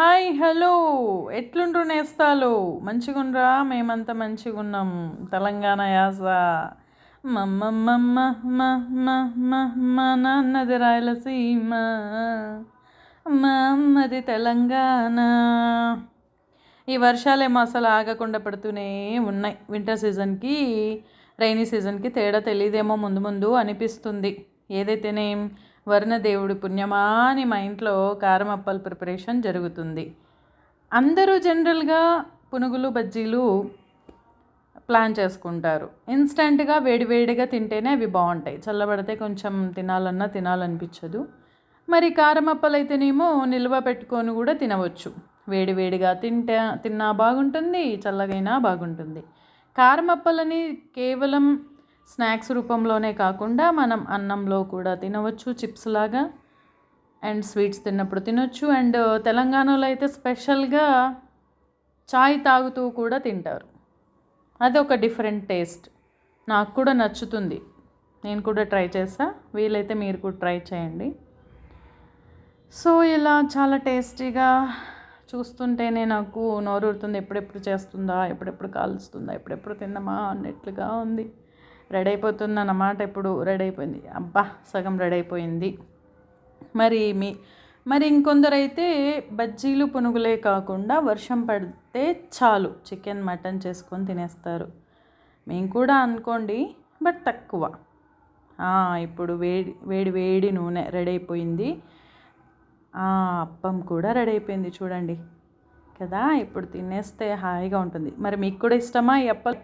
Hi hello ఎట్లుండ్రు నేస్తాలు మంచిగుండ్రా? మేమంతా మంచిగున్నాం. తెలంగాణ యాస మమ్మ మా నాన్నది రాయలసీమ, మా అమ్మది తెలంగాణ. ఈ వర్షాలేమో అసలు ఆగకుండా పడుతూనే ఉన్నాయి. వింటర్ సీజన్కి రైనీ సీజన్కి తేడా తెలియదేమో ముందు ముందు అనిపిస్తుంది. ఏదైతేనేం వరుణదేవుడి పుణ్యమా అని మా ఇంట్లో కారం అప్పల ప్రిపరేషన్ జరుగుతుంది. అందరూ జనరల్గా పునుగులు బజ్జీలు ప్లాన్ చేసుకుంటారు. ఇన్స్టెంట్గా వేడివేడిగా తింటేనే అవి బాగుంటాయి. చల్లబడితే కొంచెం తినాలనిపించదు. మరి కారం అప్పలు అయితేనేమో నిల్వ పెట్టుకొని కూడా తినవచ్చు. వేడివేడిగా తిన్నా బాగుంటుంది, చల్లగైనా బాగుంటుంది. కారం అప్పలని కేవలం స్నాక్స్ రూపంలోనే కాకుండా మనం అన్నంలో కూడా తినవచ్చు, చిప్స్ లాగా. అండ్ స్వీట్స్ తిన్నప్పుడు తినొచ్చు. అండ్ తెలంగాణలో అయితే స్పెషల్గా చాయ్ తాగుతూ కూడా తింటారు. అది ఒక డిఫరెంట్ టేస్ట్. నాకు కూడా నచ్చుతుంది. నేను కూడా ట్రై చేస్తా. వీలైతే మీరు కూడా ట్రై చేయండి. సో ఇలా చాలా టేస్టీగా చూస్తుంటేనే నాకు నోరూరుతుంది. ఎప్పుడెప్పుడు చేస్తుందా, ఎప్పుడెప్పుడు కాలుస్తుందా, ఎప్పుడెప్పుడు తిందామా అన్నట్లుగా ఉంది. రెడీ అయిపోతుంది అన్నమాట. ఇప్పుడు రెడీ అయిపోయింది. అబ్బా, సగం రెడీ అయిపోయింది. మరి ఇంకొందరైతే బజ్జీలు పునుగులే కాకుండా వర్షం పడితే చాలు చికెన్ మటన్ చేసుకొని తినేస్తారు. మేము కూడా అనుకోండి, బట్ తక్కువ. ఇప్పుడు వేడి వేడి నూనె రెడీ అయిపోయింది. అప్పం కూడా రెడీ అయిపోయింది చూడండి కదా. ఇప్పుడు తినేస్తే హాయిగా ఉంటుంది. మరి మీకు కూడా ఇష్టమా ఈ అప్పలు?